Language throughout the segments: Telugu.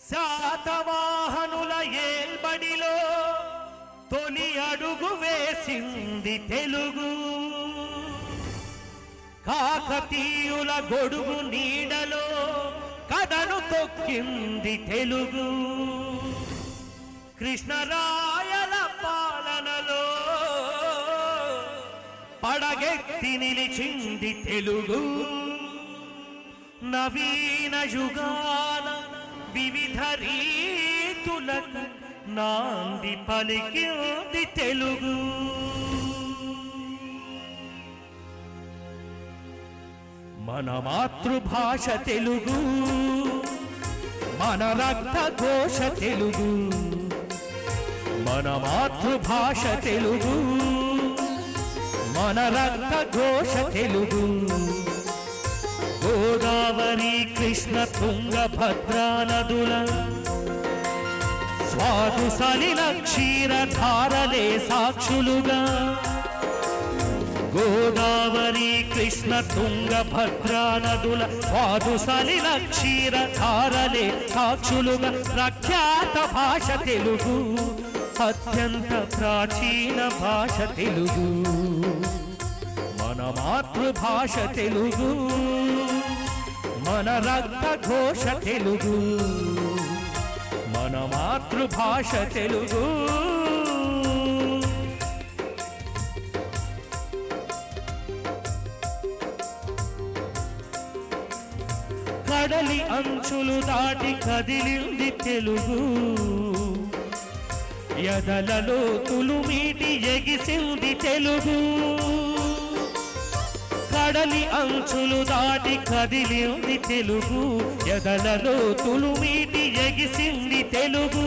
శాతవాహనుల ఏల్బడిలో తొలి అడుగు వేసింది తెలుగు. కాకతీయుల గొడుగు నీడలో కథను తొక్కింది తెలుగు. కృష్ణరాయల పాలనలో పడగెత్తి నిలిచింది తెలుగు. నవీన యుగాల వివిధ రీతులకు నాంది పలికింది తెలుగు. మన మాతృభాష తెలుగు, మన రక్త ఘోష తెలుగు. మన మాతృభాష తెలుగు, మన రక్త ఘోష తెలుగు. గోదావరి కృష్ణ తుంగభద్రా నదుల స్వాదు సలిల క్షీరధారలే సాక్షులుగా. గోదావరి కృష్ణ తుంగభద్రా నదుల స్వాదు సలిల క్షీరధారలే సాక్షులుగా. ప్రఖ్యాత భాష తెలుగు, అత్యంత ప్రాచీన భాష తెలుగు. మన మాతృభాష తెలుగు, మన రక్త ఘోష తెలుగు. మన మాతృభాష తెలుగు. కడలి అంచులు దాటి కదిలింది తెలుగు. ఎదలలో తులుమీటి ఎగిసింది తెలుగు. కడలి అంచులు దాటి కదిలింది తెలుగు. ఎదలలో తులుమీటి ఎగిసింది తెలుగు.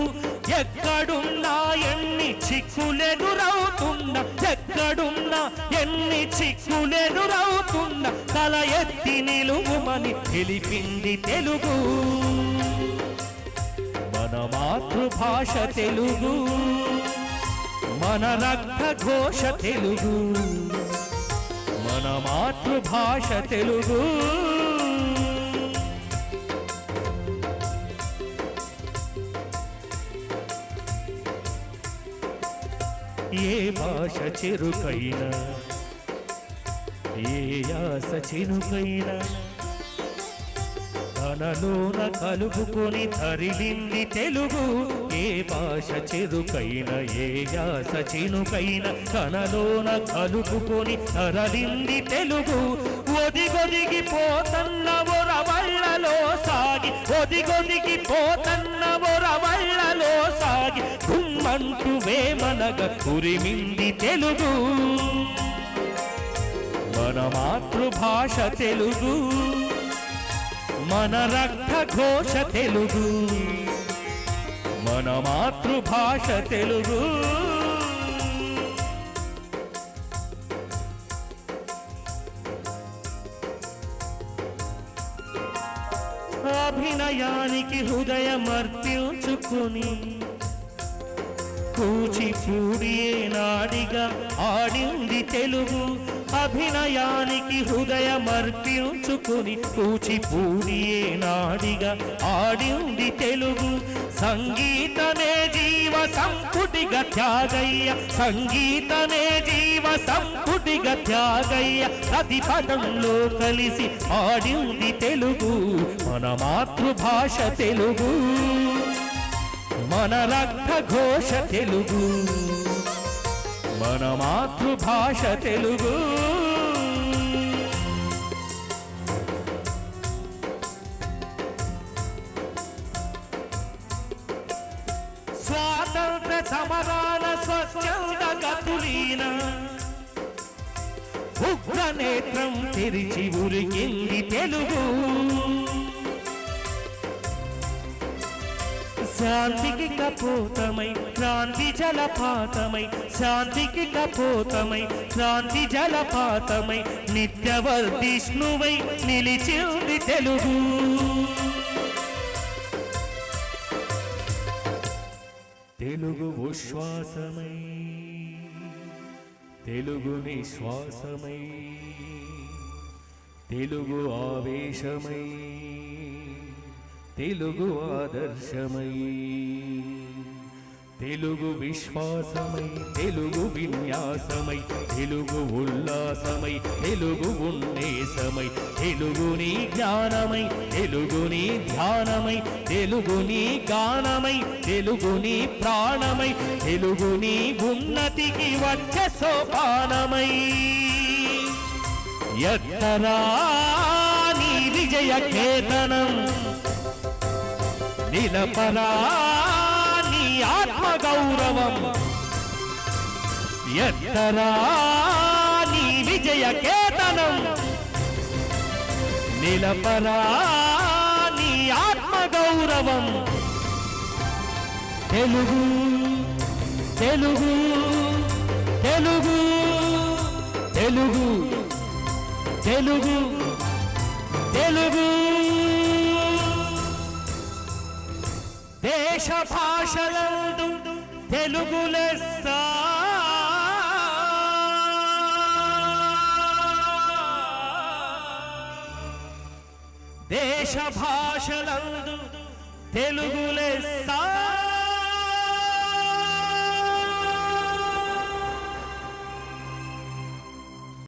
ఎక్కడున్నా ఎన్ని చిక్కులెదురవుతున్నా, ఎక్కడున్నా ఎన్ని చిక్కులెదురవుతున్నా తల ఎత్తి నిలువుమని తెలిపింది తెలుగు. మన మాతృభాష తెలుగు, మన రక్త ఘోష తెలుగు. మన మాతృభాష తెలుగు. ఏ భాష చెరుకైనా, ఏ యాస చెనుకైనా తనలోన కలుపుకొని తరిలింది తెలుగు. ఏ భాష చెరుకైనా, ఏ యాస చెనుకైనా తనలోన కలుపుకొని తరలింది తెలుగు. ఒదిగొదిగి పోతన్న ఒరవళ్ళలో సాగి, ఒదిగొదిగి పోతన్న ఒరవళ్ళలో సాగి గుమ్మంటూ వేమనగ కురిమింది తెలుగు. మన మాతృభాష తెలుగు, మన రక్త ఘోష తెలుగు. మన మాతృభాష తెలుగు. అభినయానికి హృదయమర్పించుకుని కూచిపూడియే నాడిగా ఆడింది తెలుగు. అభినయానికి హృదయమర్పించుకుని కూచిపూడియే నాడిగా ఆడింది తెలుగు. సంగీతమే జీవ సంపుటిగా త్యాగయ్య, సంగీతమే జీవ సంపుటిగా త్యాగయ్య ప్రతి పదంలో కలిసి ఆడింది తెలుగు. మన మాతృభాష తెలుగు, మన రక్త ఘోష తెలుగు. మన మాతృభాష తెలుగు. స్వాతంత్ర సమరాల స్వచ్ఛంద గతులీన ఉగ్ర నేత్రం తెరిచి ఉరికింది తెలుగు. శాంతికి కపోతమై క్రాంతి జలపాతమై, శాంతికి కపోతమై క్రాంతి జలపాతమై నిత్యవర్ధిష్ణువై నిలిచింది తెలుగు. తెలుగు ఉశ్వాసమై, తెలుగు నిశ్వాసమై, తెలుగు ఆవేశమై తెలుగు ఆదర్శమై, తెలుగు విశ్వాసమై, తెలుగు విన్యాసమై, తెలుగు ఉల్లాసమై, తెలుగు ఉన్నేసమై, తెలుగుని జ్ఞానమై, తెలుగుని ధ్యానమై, తెలుగుని గానమై, తెలుగుని ప్రాణమై, తెలుగుని ఉన్నతికి వచ్చే సోపానమై, ఎత్తరా నీ విజయ కేతనం, నిలపరా నీ ఆత్మ గౌరవం, ఎత్తరా నీ విజయ కేతనం, నిలపరా నీ ఆత్మ గౌరవం. తెలుగు తెలుగు తెలుగు తెలుగు తెలుగు తెలుగు దేశ భాషలందు తెలుగు లెస్స, దేశ భాషలందు తెలుగు లెస్స.